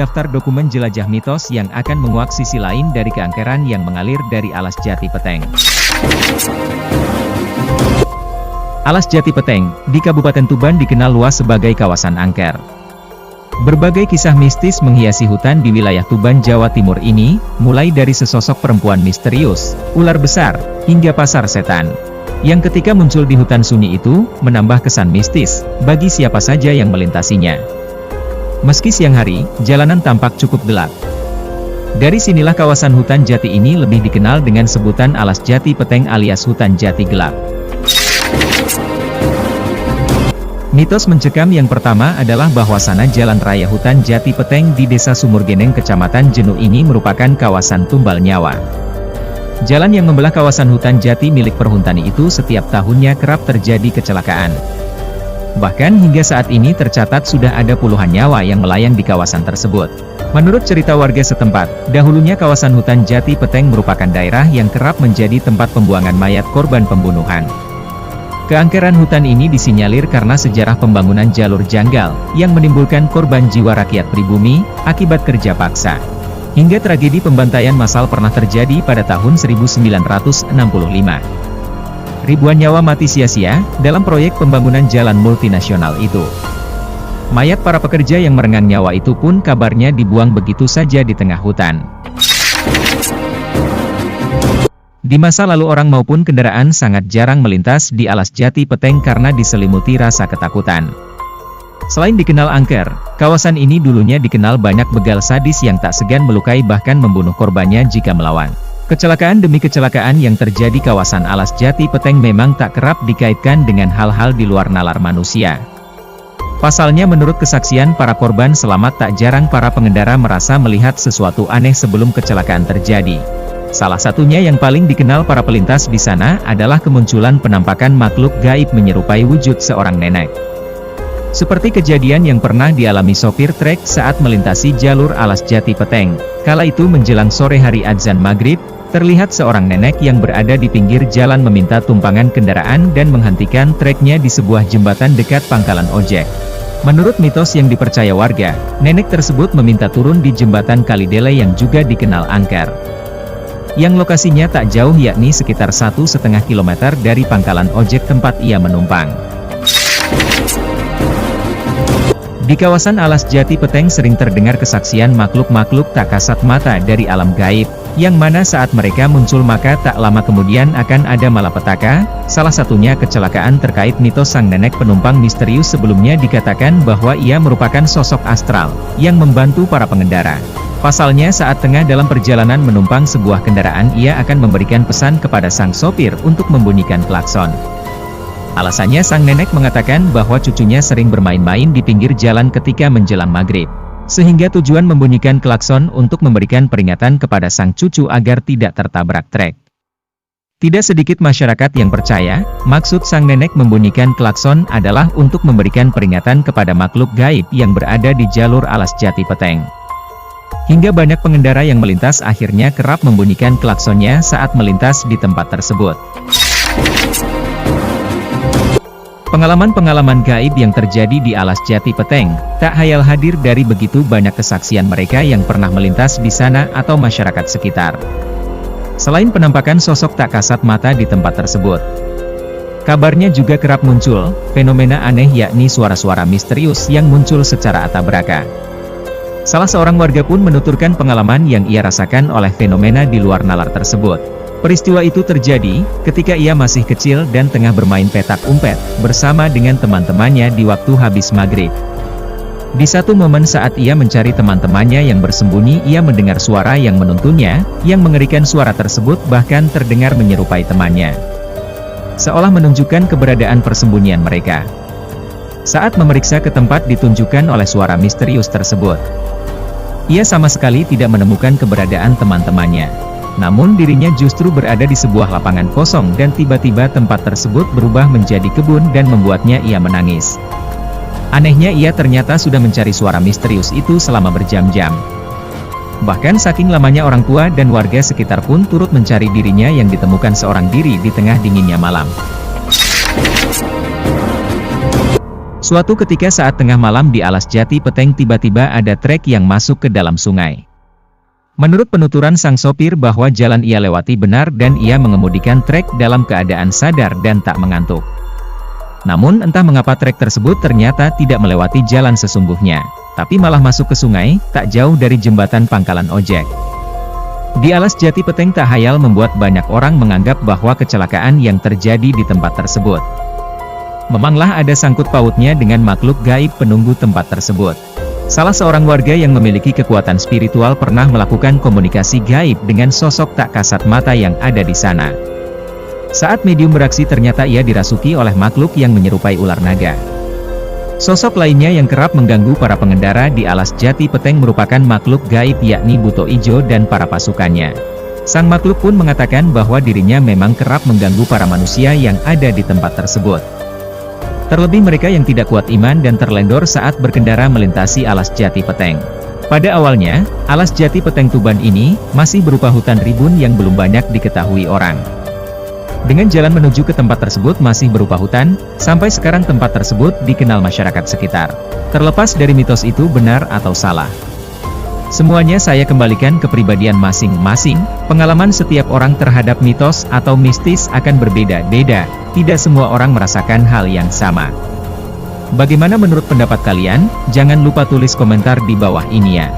daftar dokumen jelajah mitos yang akan menguak sisi lain dari keangkeran yang mengalir dari Alas Jati Peteng. Alas Jati Peteng, di Kabupaten Tuban dikenal luas sebagai kawasan angker. Berbagai kisah mistis menghiasi hutan di wilayah Tuban, Jawa Timur ini, mulai dari sesosok perempuan misterius, ular besar, hingga pasar setan, yang ketika muncul di hutan sunyi itu, menambah kesan mistis, bagi siapa saja yang melintasinya. Meski siang hari, jalanan tampak cukup gelap. Dari sinilah kawasan hutan jati ini lebih dikenal dengan sebutan Alas Jati Peteng alias hutan jati gelap. Mitos mencekam yang pertama adalah bahwasana jalan raya hutan Jati Peteng di Desa Sumurgeneng Kecamatan Jenuh ini merupakan kawasan tumbal nyawa. Jalan yang membelah kawasan hutan jati milik perhutani itu setiap tahunnya kerap terjadi kecelakaan. Bahkan hingga saat ini tercatat sudah ada puluhan nyawa yang melayang di kawasan tersebut. Menurut cerita warga setempat, dahulunya kawasan hutan Jati Peteng merupakan daerah yang kerap menjadi tempat pembuangan mayat korban pembunuhan. Keangkeran hutan ini disinyalir karena sejarah pembangunan jalur janggal, yang menimbulkan korban jiwa rakyat pribumi, akibat kerja paksa. Hingga tragedi pembantaian massal pernah terjadi pada tahun 1965. Ribuan nyawa mati sia-sia, dalam proyek pembangunan jalan multinasional itu. Mayat para pekerja yang merenggang nyawa itu pun kabarnya dibuang begitu saja di tengah hutan. Di masa lalu orang maupun kendaraan sangat jarang melintas di Alas Jati Peteng karena diselimuti rasa ketakutan. Selain dikenal angker, kawasan ini dulunya dikenal banyak begal sadis yang tak segan melukai bahkan membunuh korbannya jika melawan. Kecelakaan demi kecelakaan yang terjadi kawasan Alas Jati Peteng memang tak kerap dikaitkan dengan hal-hal di luar nalar manusia. Pasalnya menurut kesaksian para korban selamat tak jarang para pengendara merasa melihat sesuatu aneh sebelum kecelakaan terjadi. Salah satunya yang paling dikenal para pelintas di sana adalah kemunculan penampakan makhluk gaib menyerupai wujud seorang nenek. Seperti kejadian yang pernah dialami sopir trek saat melintasi jalur Alas Jati Peteng. Kala itu menjelang sore hari azan maghrib, terlihat seorang nenek yang berada di pinggir jalan meminta tumpangan kendaraan dan menghentikan treknya di sebuah jembatan dekat pangkalan ojek. Menurut mitos yang dipercaya warga, nenek tersebut meminta turun di jembatan Kalidele yang juga dikenal angker. Yang lokasinya tak jauh yakni sekitar 1,5 km dari pangkalan ojek tempat ia menumpang. Di kawasan Alas Jati Peteng sering terdengar kesaksian makhluk-makhluk tak kasat mata dari alam gaib, yang mana saat mereka muncul maka tak lama kemudian akan ada malapetaka, salah satunya kecelakaan terkait mitos sang nenek penumpang misterius sebelumnya dikatakan bahwa ia merupakan sosok astral, yang membantu para pengendara. Pasalnya saat tengah dalam perjalanan menumpang sebuah kendaraan ia akan memberikan pesan kepada sang sopir untuk membunyikan klakson. Alasannya sang nenek mengatakan bahwa cucunya sering bermain-main di pinggir jalan ketika menjelang maghrib. Sehingga tujuan membunyikan klakson untuk memberikan peringatan kepada sang cucu agar tidak tertabrak trek. Tidak sedikit masyarakat yang percaya, maksud sang nenek membunyikan klakson adalah untuk memberikan peringatan kepada makhluk gaib yang berada di jalur Alas Jati Peteng. Hingga banyak pengendara yang melintas akhirnya kerap membunyikan klaksonnya saat melintas di tempat tersebut. Pengalaman-pengalaman gaib yang terjadi di Alas Jati Peteng, tak hayal hadir dari begitu banyak kesaksian mereka yang pernah melintas di sana atau masyarakat sekitar. Selain penampakan sosok tak kasat mata di tempat tersebut, kabarnya juga kerap muncul fenomena aneh yakni suara-suara misterius yang muncul secara atabraka. Salah seorang warga pun menuturkan pengalaman yang ia rasakan oleh fenomena di luar nalar tersebut. Peristiwa itu terjadi ketika ia masih kecil dan tengah bermain petak umpet bersama dengan teman-temannya di waktu habis maghrib. Di satu momen saat ia mencari teman-temannya yang bersembunyi, ia mendengar suara yang menuntunnya, yang mengerikan. Suara tersebut bahkan terdengar menyerupai temannya, seolah menunjukkan keberadaan persembunyian mereka. Saat memeriksa ke tempat ditunjukkan oleh suara misterius tersebut, ia sama sekali tidak menemukan keberadaan teman-temannya. Namun dirinya justru berada di sebuah lapangan kosong dan tiba-tiba tempat tersebut berubah menjadi kebun dan membuatnya ia menangis. Anehnya ia ternyata sudah mencari suara misterius itu selama berjam-jam. Bahkan saking lamanya orang tua dan warga sekitar pun turut mencari dirinya yang ditemukan seorang diri di tengah dinginnya malam. Suatu ketika saat tengah malam di alas Jati Peteng tiba-tiba ada trek yang masuk ke dalam sungai. Menurut penuturan sang sopir bahwa jalan ia lewati benar dan ia mengemudikan trek dalam keadaan sadar dan tak mengantuk. Namun entah mengapa trek tersebut ternyata tidak melewati jalan sesungguhnya, tapi malah masuk ke sungai, tak jauh dari jembatan pangkalan ojek. Di alas Jati Peteng tak hayal membuat banyak orang menganggap bahwa kecelakaan yang terjadi di tempat tersebut memanglah ada sangkut pautnya dengan makhluk gaib penunggu tempat tersebut. Salah seorang warga yang memiliki kekuatan spiritual pernah melakukan komunikasi gaib dengan sosok tak kasat mata yang ada di sana. Saat medium beraksi ternyata ia dirasuki oleh makhluk yang menyerupai ular naga. Sosok lainnya yang kerap mengganggu para pengendara di alas Jati Peteng merupakan makhluk gaib yakni Buto Ijo dan para pasukannya. Sang makhluk pun mengatakan bahwa dirinya memang kerap mengganggu para manusia yang ada di tempat tersebut. Terlebih mereka yang tidak kuat iman dan terlendor saat berkendara melintasi alas Jati Peteng. Pada awalnya, alas Jati Peteng Tuban ini masih berupa hutan ribun yang belum banyak diketahui orang. Dengan jalan menuju ke tempat tersebut masih berupa hutan, sampai sekarang tempat tersebut dikenal masyarakat sekitar. Terlepas dari mitos itu benar atau salah, semuanya saya kembalikan ke kepribadian masing-masing. Pengalaman setiap orang terhadap mitos atau mistis akan berbeda-beda. Tidak semua orang merasakan hal yang sama. Bagaimana menurut pendapat kalian? Jangan lupa tulis komentar di bawah ini ya.